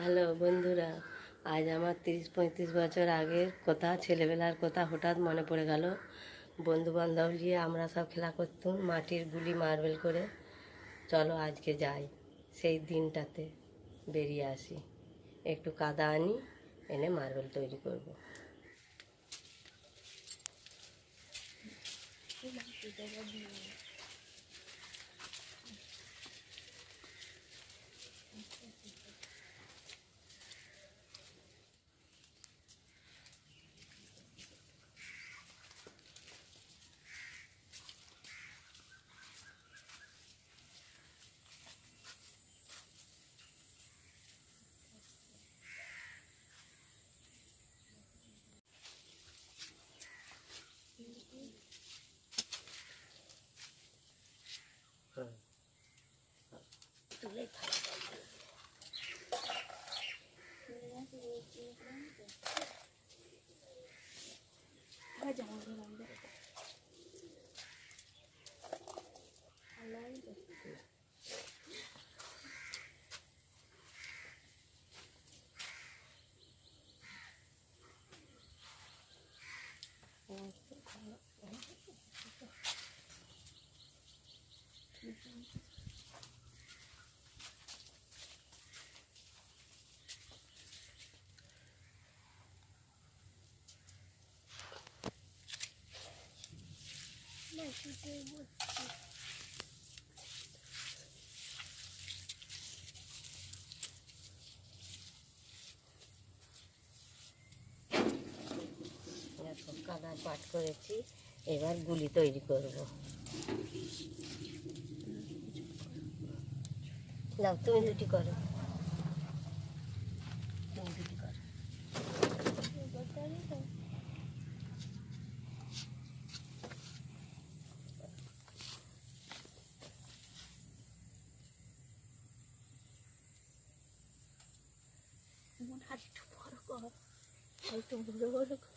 Hello বন্ধুরা, আজ আমার 30-35 বছর আগের কথা, ছেলেবেলার কথা হঠাৎ মনে পড়ে গেল। বন্ধু বান্ধব নিয়ে আমরা সব খেলা করতাম মাটির গুলি মার্বেল করে। চলো আজকে যাই, সেই দিনটাতে বেরিয়ে আসি, একটু কাদা আনি, এনে মার্বেল তৈরি করব। তুলে কাদা পাট করেছি, এবার গুলি তৈরি করব। নাও তুমি দুটি করো, তুমি দুটি করো। হাত একটু বড় কর, একটু বড় বড় কর।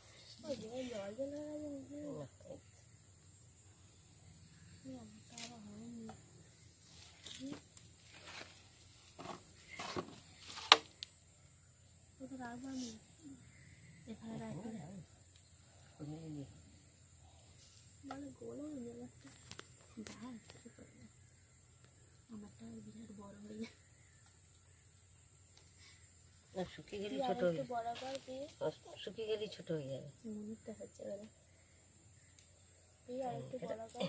আমারটা বিরাট বড় হয়ে যায়, শুকিয়ে গেলে ছোট হয়ে যাবে, শুকিয়ে গেলে ছোট হয়ে যাবে। মনেরটা হচ্ছে আরেকটু বড় কর।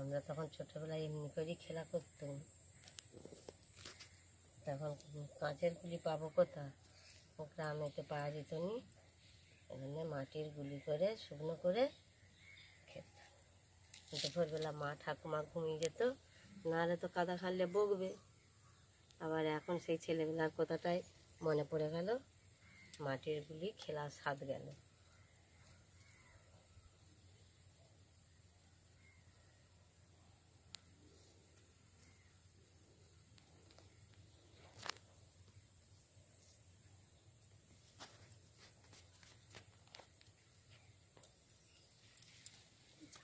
আমরা তখন ছোটবেলায় এমনি করেই খেলা করতাম। তখন কাঁচের গুলি পাবো কোথা, গ্রামেতে পাওয়া যেত নি। এখানে মাটির গুলি করে শুকনো করে খেতাম। কিন্তু ভোরবেলা মা ঠাকুমা ঘুমিয়ে যেত, নাহলে তো কাদা খাললে বকবে। আবার এখন সেই ছেলেবেলার কথাটাই মনে পড়ে গেল, মাটির গুলি খেলার স্বাদ গেল।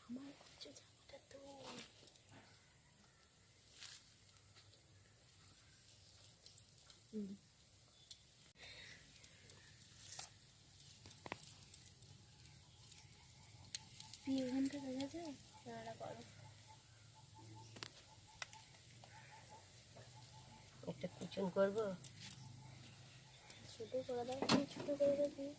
আমার হচ্ছে জামাটা তো ওখানটা দেখা যায়, খেলাটা করো। একটা কুচুন করবো, ছোটো করে দাও, তুমি ছোটো করে দাও।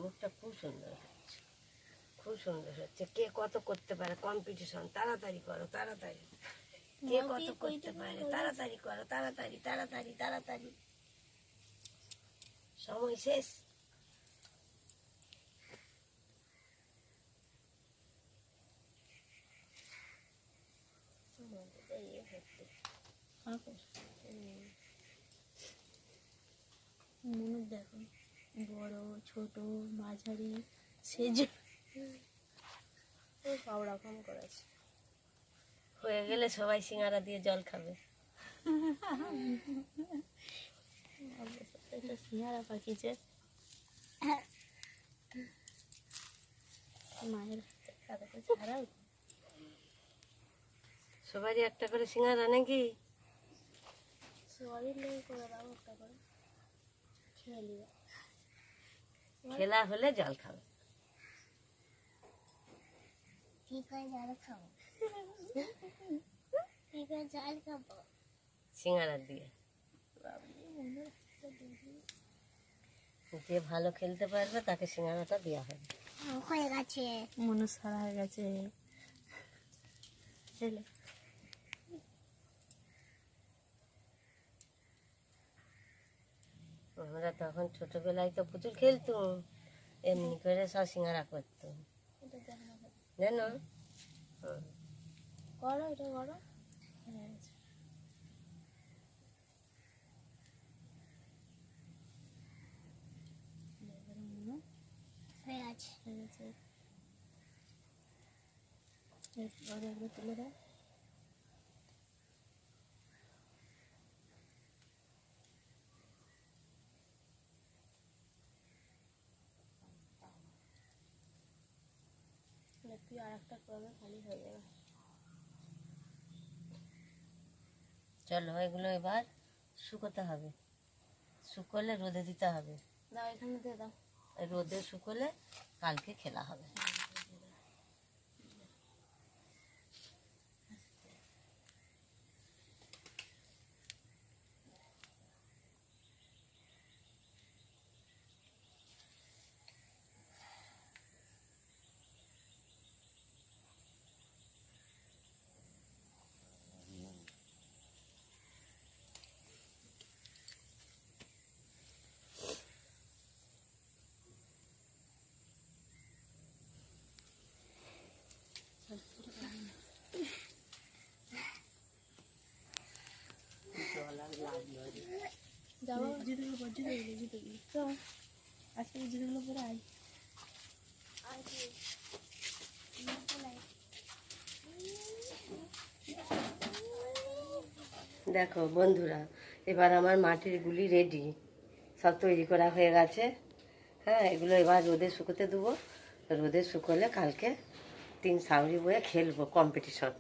মুখটা খুব সুন্দর হচ্ছে, খুব সুন্দর হচ্ছে। কে কত করতে পারে, কম্পিটিশন। তাড়াতাড়ি করো, তাড়াতাড়ি। কে কত করতে পারে, তাড়াতাড়ি করো, তাড়াতাড়ি তাড়াতাড়ি তাড়াতাড়ি, সময় শেষ। মনে দেখো, বড় ছোট মাঝারি সেজ সব রকম করেছে। হয়ে গেলে সবাই সিঙ্গারা দিয়ে জল খাবে। সিঙ্গারা পাকিয়েছে মায়ের হাতে ছাড়াও সবারই একটা করে সিঙ্গারা নাকি? সবারই লেগে করে দাও একটা করে খেয়ে নিবে। খেলা হলে জল খাবে। কি করে জল খাবো? কি করে জল খাবো? সিঙ্গারা দিয়ে। যে ভালো খেলতে পারবে তাকে সিঙ্গারাটা দেওয়া হবে। হয়ে গেছে, মনে সারা হয়ে গেছে। আমরা তখন ছোটবেলায় তো প্রচুর খেলতুম, এমনি করে সব সিঙ্গারা করতুম জানো। করো এটা করো। হয়ে গেছে। হয়ে গেছে, হয়ে গেছে। এরপরে এগুলো তুলে দাও। তুই আর একটা করবে, খালি হয়ে যাবে। চলো এগুলো এবার শুকোতে হবে, শুকোলে রোদে দিতে হবে। দাও এখানে দিয়ে দাও। রোদে শুকোলে কালকে খেলা হবে। যাবো জুতোগুলো পর, জুতোগুলো তো আজকে জুতোগুলো পরে আয়। দেখো বন্ধুরা, এবার আমার মাটির গুলি রেডি, সব তৈরি করা হয়ে গেছে। হ্যাঁ, এগুলো এবার রোদে শুকোতে দেবো। রোদে শুকোলে কালকে 3 সাউরি বয়ে খেলবো কম্পিটিশন।